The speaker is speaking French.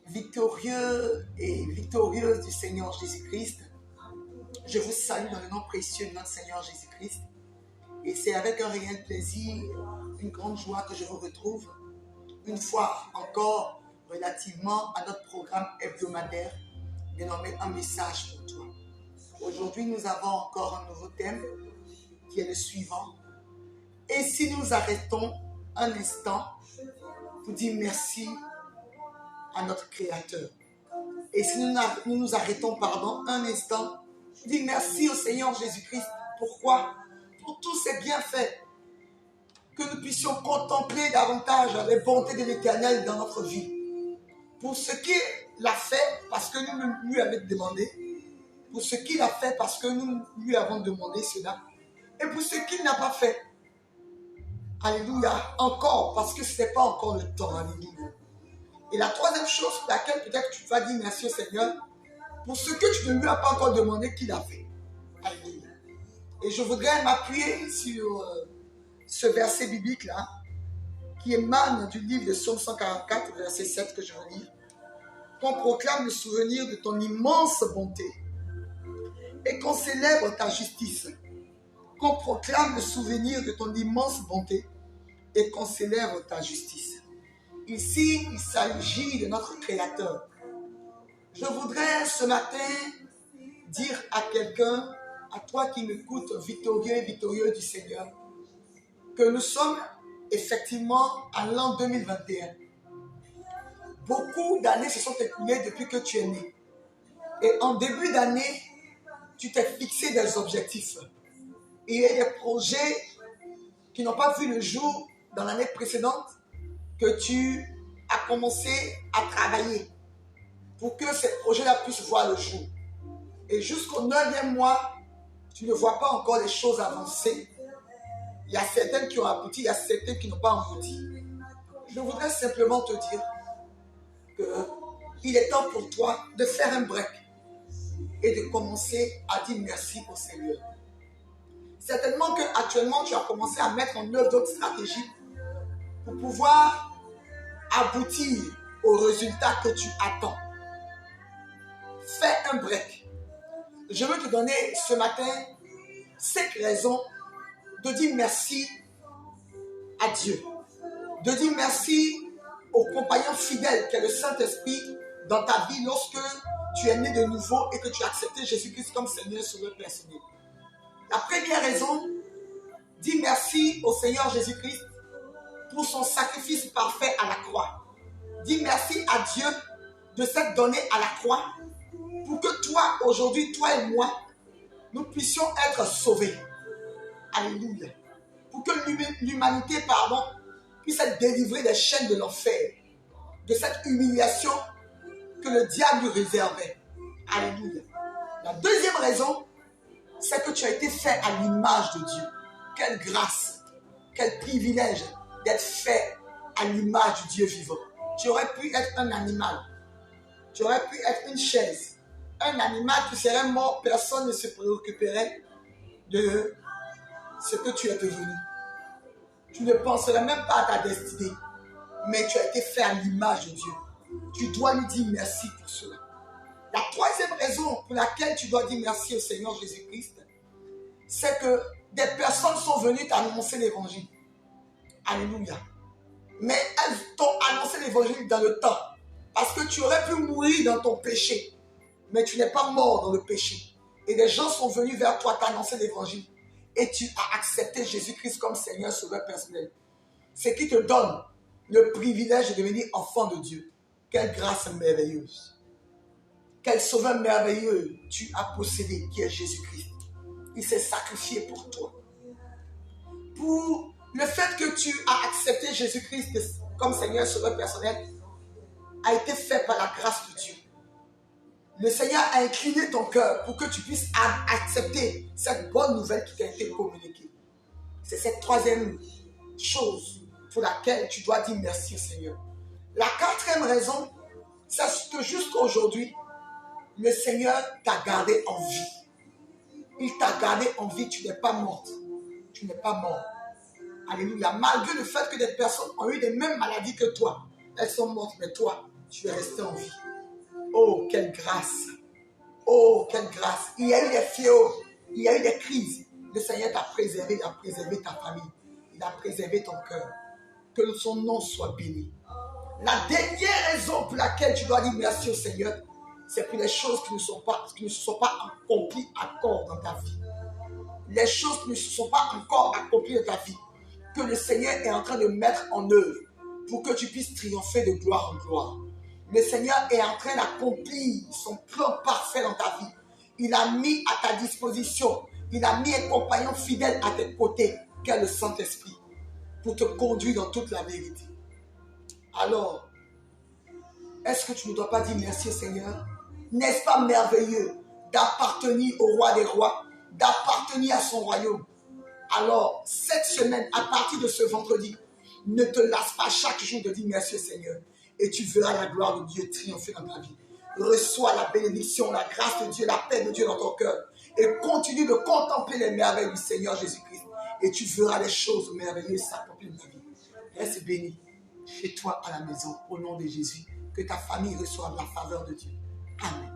Victorieux et victorieuse du Seigneur Jésus-Christ, je vous salue dans le nom précieux de notre Seigneur Jésus-Christ. Et c'est avec un réel plaisir, une grande joie que je vous retrouve une fois encore relativement à notre programme hebdomadaire dénommé Un message pour toi. Aujourd'hui, nous avons encore un nouveau thème qui est le suivant. Et si nous arrêtons un instant pour dire merci à notre Créateur. Et si nous nous arrêtons, un instant pour dire merci au Seigneur Jésus-Christ. Pourquoi? Pour tous ses bienfaits. Que nous puissions contempler davantage les bontés de l'Éternel dans notre vie. Pour ce qu'il a fait parce que nous lui avons demandé. Pour ce qu'il a fait parce que nous lui avons demandé cela. Et pour ce qu'il n'a pas fait. Alléluia. Encore, parce que ce n'est pas encore le temps. Alléluia. Et la troisième chose pour laquelle peut-être tu vas dire merci au Seigneur, pour ce que tu ne lui as pas encore demandé qu'il a fait. Alléluia. Et je voudrais m'appuyer sur ce verset biblique-là, qui émane du livre de Psaume 144, verset 7, que je vais lire. Qu'on proclame le souvenir de ton immense bonté et qu'on célèbre ta justice. Qu'on proclame le souvenir de ton immense bonté et qu'on célèbre ta justice. Ici, il s'agit de notre Créateur. Je voudrais ce matin dire à quelqu'un, à toi qui m'écoutes, victorieux et victorieux du Seigneur, que nous sommes effectivement à l'an 2021. Beaucoup d'années se sont écoulées depuis que tu es né. Et en début d'année, tu t'es fixé des objectifs. Et il y a des projets qui n'ont pas vu le jour dans l'année précédente que tu as commencé à travailler pour que ces projets-là puissent voir le jour. Et jusqu'au 9e mois, tu ne vois pas encore les choses avancer. Il y a certaines qui ont abouti, il y a certaines qui n'ont pas abouti. Je voudrais simplement te dire qu'il est temps pour toi de faire un break et de commencer à dire merci au Seigneur. Certainement qu'actuellement, tu as commencé à mettre en œuvre d'autres stratégies pour pouvoir aboutir au résultat que tu attends. Fais un break. Je veux te donner ce matin 5 raisons de dire merci à Dieu. De dire merci au compagnon fidèle qu'est le Saint-Esprit dans ta vie lorsque tu es né de nouveau et que tu as accepté Jésus-Christ comme Seigneur Sauveur personnel. La première raison, dis merci au Seigneur Jésus-Christ pour son sacrifice parfait à la croix. Dis merci à Dieu de s'être donné à la croix pour que toi, aujourd'hui, toi et moi, nous puissions être sauvés. Alléluia. Pour que l'humanité, puisse être délivrée des chaînes de l'enfer, de cette humiliation que le diable lui réservait. Alléluia. La deuxième raison, c'est que tu as été fait à l'image de Dieu. Quelle grâce, quel privilège d'être fait à l'image du Dieu vivant. Tu aurais pu être un animal. Tu aurais pu être une chaise. Un animal qui serait mort, personne ne se préoccuperait de ce que tu es devenu. Tu ne penserais même pas à ta destinée. Mais tu as été fait à l'image de Dieu. Tu dois lui dire merci pour cela. La troisième raison pour laquelle tu dois dire merci au Seigneur Jésus-Christ, c'est que des personnes sont venues t'annoncer l'évangile. Alléluia. Mais elles t'ont annoncé l'évangile dans le temps. Parce que tu aurais pu mourir dans ton péché. Mais tu n'es pas mort dans le péché. Et des gens sont venus vers toi t'annoncer l'évangile. Et tu as accepté Jésus-Christ comme Seigneur Sauveur personnel. Ce qui te donne le privilège de devenir enfant de Dieu. Quelle grâce merveilleuse. Quel sauveur merveilleux tu as possédé, qui est Jésus-Christ. Il s'est sacrifié pour toi. Pour le fait que tu as accepté Jésus-Christ comme Seigneur Sauveur personnel, a été fait par la grâce de Dieu. Le Seigneur a incliné ton cœur pour que tu puisses accepter cette bonne nouvelle qui t'a été communiquée. C'est cette troisième chose pour laquelle tu dois dire merci au Seigneur. La quatrième raison, c'est que jusqu'à aujourd'hui, le Seigneur t'a gardé en vie. Il t'a gardé en vie, tu n'es pas morte. Tu n'es pas mort. Alléluia. Malgré le fait que des personnes ont eu les mêmes maladies que toi, elles sont mortes, mais toi, tu es resté en vie. Oh, quelle grâce! Oh, quelle grâce! Il y a eu des fléaux, il y a eu des crises. Le Seigneur t'a préservé, il a préservé ta famille, il a préservé ton cœur. Que son nom soit béni. La dernière raison pour laquelle tu dois dire merci au Seigneur, c'est pour les choses qui ne se sont pas accomplies encore dans ta vie. Les choses qui ne se sont pas encore accomplies dans ta vie, que le Seigneur est en train de mettre en œuvre pour que tu puisses triompher de gloire en gloire. Le Seigneur est en train d'accomplir son plan parfait dans ta vie. Il a mis à ta disposition, il a mis un compagnon fidèle à tes côtés, qu'est le Saint-Esprit, pour te conduire dans toute la vérité. Alors, est-ce que tu ne dois pas dire merci au Seigneur? N'est-ce pas merveilleux d'appartenir au roi des rois, d'appartenir à son royaume? Alors, cette semaine, à partir de ce vendredi, ne te lasse pas chaque jour de dire merci au Seigneur. Et tu verras la gloire de Dieu triompher dans ta vie. Reçois la bénédiction, la grâce de Dieu, la paix de Dieu dans ton cœur. Et continue de contempler les merveilles du Seigneur Jésus-Christ. Et tu verras les choses merveilleuses s'accomplir dans ta vie. Reste béni chez toi à la maison, au nom de Jésus. Que ta famille reçoive la faveur de Dieu. Amen.